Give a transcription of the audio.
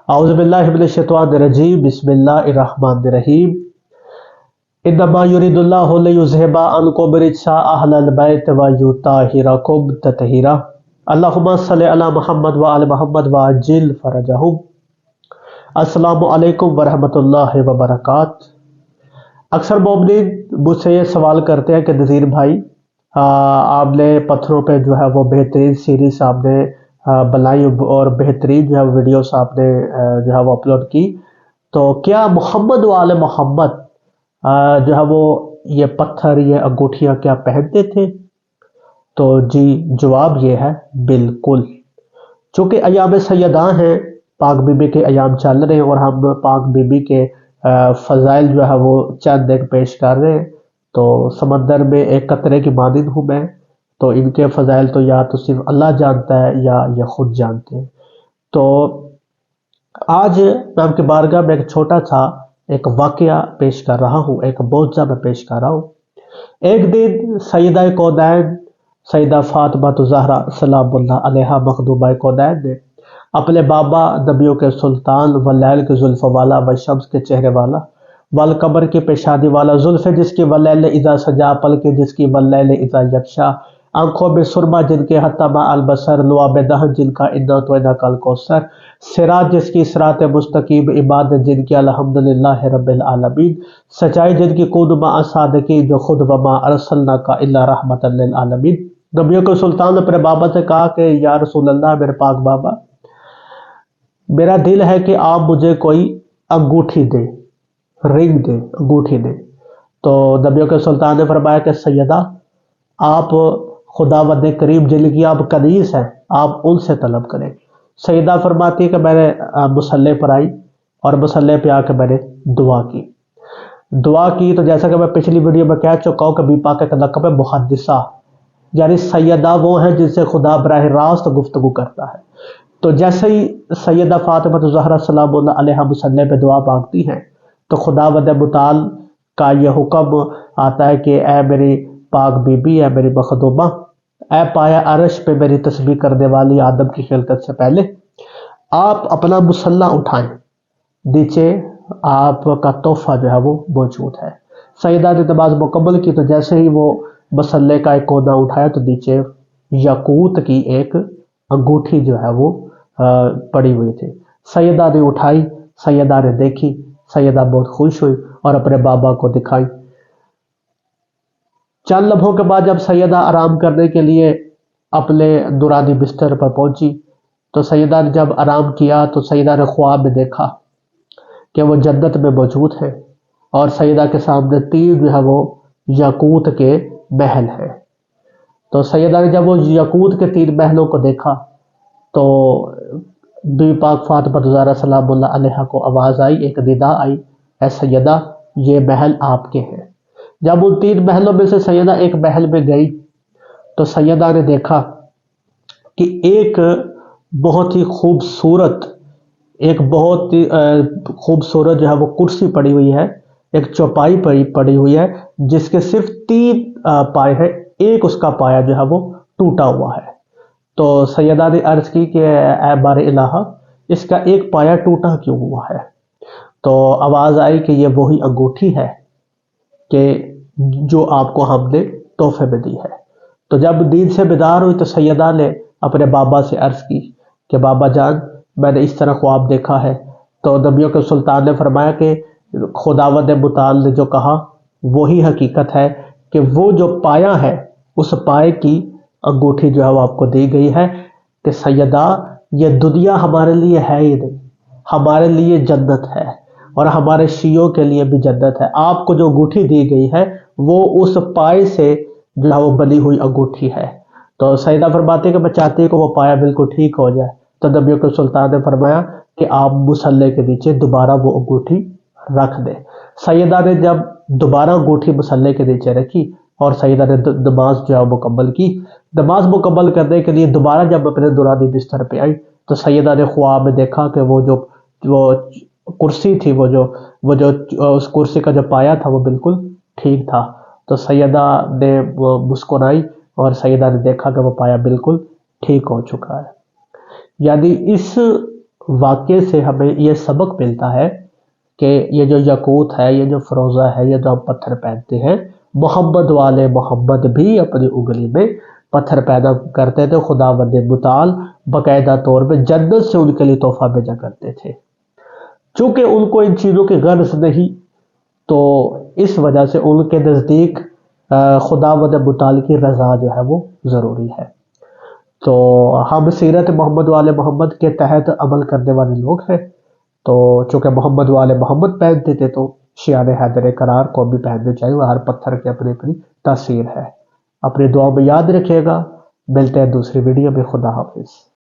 اعوذ باللہ من الشیطان الرجیم بسم اللہ الرحمن الرحیم انما یرید اللہ لیذھب عنکم الرجس اہل البیت ویطہرکم تطہیرا اللہم صلی علی محمد وآل محمد وعجل فرجہم۔ السلام علیکم ورحمۃ اللہ وبرکاتہ۔ اکثر مومنین مجھ سے یہ سوال کرتے ہیں کہ نذیر بھائی آپ نے پتھروں پہ جو ہے وہ بہترین سیریز آپ نے بنائی اور بہترین جو ہے ویڈیوز آپ نے جو ہے وہ اپلوڈ کی، تو کیا محمد وآل محمد جو ہے وہ یہ پتھر یہ انگوٹھیاں کیا پہنتے تھے؟ تو جی جواب یہ ہے بالکل۔ چونکہ ایام سیدہ ہیں، پاک بی بی کے ایام چل رہے ہیں اور ہم پاک بی بی کے فضائل جو ہے وہ چند ایک پیش کر رہے ہیں، تو سمندر میں ایک قطرے کی مانند ہوں میں، تو ان کے فضائل تو یا تو صرف اللہ جانتا ہے یا یہ خود جانتے ہیں۔ تو آج میں آپ کی بارگاہ میں ایک چھوٹا سا ایک واقعہ پیش کر رہا ہوں، ایک معجزہ میں پیش کر رہا ہوں۔ ایک دن سیدہ کونین سیدہ فاطمہ زہرا سلام اللہ علیہا مخدومہ کونین نے اپنے بابا نبیوں کے سلطان واللیل کے زلف والا والشمس کے چہرے والا والقمر کی پیشانی والا زلف جس کی واللیل اذا سجا پلکے جس کی واللیل اذا یغشا، آنکھوں میں سرما جن کے حتی مع البصر، لعاب دہن جن کا انا اطعمناک الکوثر، صراط جس کی صراط مستقیم، عبادت جن کی الحمدللہ رب العالمین، سچائی جن کی کون مع الصادقین جو خود وما ارسلناک الا رحمۃ للعالمین۔ نبیوں کے سلطان نے اپنے بابا سے کہا کہ یا رسول اللہ، میرے پاک بابا، میرا دل ہے کہ آپ مجھے کوئی انگوٹھی دیں، رنگ دیں، انگوٹھی دیں۔ تو نبیوں کے سلطان نے فرمایا کہ سیدہ، آپ خداوند کریم جن کی آپ کنیز ہیں، آپ ان سے طلب کریں۔ سیدہ فرماتی ہے کہ میں نے مصلی پر آئی اور مصلی پہ آ کے میں نے دعا کی تو جیسا کہ میں پچھلی ویڈیو میں کہہ چکا ہوں کہ بی پاک کا لقب ہے محدثہ، یعنی سیدہ وہ ہیں جن سے خدا براہ راست گفتگو کرتا ہے۔ تو جیسے ہی سیدہ فاطمہ زہرا سلام اللہ علیہا مصلی پہ دعا مانگتی ہیں تو خداوند متعال کا یہ حکم آتا ہے کہ اے میری پاک بی بی، اے میری مخدومہ، اے پایا عرش پہ میری تسبیح کرنے والی آدم کی خلقت سے پہلے، آپ اپنا مصلی اٹھائیں، نیچے آپ کا تحفہ جو ہے وہ موجود ہے۔ سیدہ نے نماز مکمل کی تو جیسے ہی وہ مصلی کا ایک کونا اٹھایا تو نیچے یاقوت کی ایک انگوٹھی جو ہے وہ پڑی ہوئی تھی۔ سیدہ نے اٹھائی، سیدہ نے دیکھی، سیدہ بہت خوش ہوئی اور اپنے بابا کو دکھائی۔ چند لمحوں کے بعد جب سیدہ آرام کرنے کے لیے اپنے نورانی بستر پر پہنچی تو سیدہ نے جب آرام کیا تو سیدہ نے خواب میں دیکھا کہ وہ جنت میں موجود ہے اور سیدہ کے سامنے تین جو ہے وہ یاقوت کے محل ہیں۔ تو سیدہ نے جب وہ یاقوت کے تین محلوں کو دیکھا تو بی پاک فاطمہ زہرا سلام اللہ علیہا کو آواز آئی، ایک ندا آئی، اے سیدہ یہ محل آپ کے ہیں۔ جب ان تین محلوں میں سے سیدہ ایک محل میں گئی تو سیدہ نے دیکھا کہ ایک بہت ہی خوبصورت جو ہے وہ کرسی پڑی ہوئی ہے، ایک چوپائی پڑی ہوئی ہے جس کے صرف تین پائے ہیں، ایک اس کا پایا جو ہے وہ ٹوٹا ہوا ہے۔ تو سیدہ نے عرض کی کہ اے بار الہ، اس کا ایک پایا ٹوٹا کیوں ہوا ہے؟ تو آواز آئی کہ یہ وہی انگوٹھی ہے کہ جو آپ کو ہم نے تحفے میں دی ہے۔ تو جب نیند سے بیدار ہوئی تو سیدہ نے اپنے بابا سے عرض کی کہ بابا جان، میں نے اس طرح خواب دیکھا ہے۔ تو نبیوں کے سلطان نے فرمایا کہ خداوند متعال نے جو کہا وہی حقیقت ہے کہ وہ جو پایا ہے اس پائے کی انگوٹھی جو ہے وہ آپ کو دی گئی ہے کہ سیدہ یہ دنیا ہمارے لیے ہے ہی نہیں، ہمارے لیے جنت ہے اور ہمارے شیعوں کے لیے بھی جنت ہے۔ آپ کو جو انگوٹھی دی گئی ہے وہ اس پائے سے جو ہے وہ بنی ہوئی انگوٹھی ہے۔ تو سیدہ فرماتی ہے کہ میں چاہتی ہوں کہ وہ پایا بالکل ٹھیک ہو جائے۔ تو نبیوں کے سلطان نے فرمایا کہ آپ مصلی کے نیچے دوبارہ وہ انگوٹھی رکھ دیں۔ سیدہ نے جب دوبارہ انگوٹھی مصلی کے نیچے رکھی اور سیدہ نے نماز جو ہے مکمل کی، نماز مکمل کرنے کے لیے دوبارہ جب اپنے نورانی بستر پہ آئی تو سیدہ نے خواب میں دیکھا کہ وہ کرسی تھی، وہ جو اس کرسی کا جو پایا تھا وہ بالکل ٹھیک تھا۔ تو سیدہ نے وہ مسکرائی اور سیدہ نے دیکھا کہ وہ پایا بالکل ٹھیک ہو چکا ہے۔ یعنی اس واقعے سے ہمیں یہ سبق ملتا ہے کہ یہ جو یاقوت ہے، یہ جو فروزہ ہے، یہ جو ہم پتھر پہنتے ہیں، محمد والے محمد بھی اپنی انگلی میں پتھر پیدا کرتے تھے. خداوند متعال باقاعدہ طور پہ جنت سے ان کے لیے تحفہ بھیجا کرتے تھے. چونکہ ان کو ان چیزوں کی غرض نہیں، تو اس وجہ سے ان کے نزدیک خداوند متعال کی رضا جو ہے وہ ضروری ہے. تو ہم سیرت محمد والے محمد کے تحت عمل کرنے والے لوگ ہیں، تو چونکہ محمد والے محمد پہنتے تھے تو شیعہ حیدر کرار کو بھی پہننے چاہیے. وہ ہر پتھر کی اپنی اپنی تاثیر ہے. اپنی دعا میں یاد رکھیے گا. ملتے ہیں دوسری ویڈیو میں. خدا حافظ.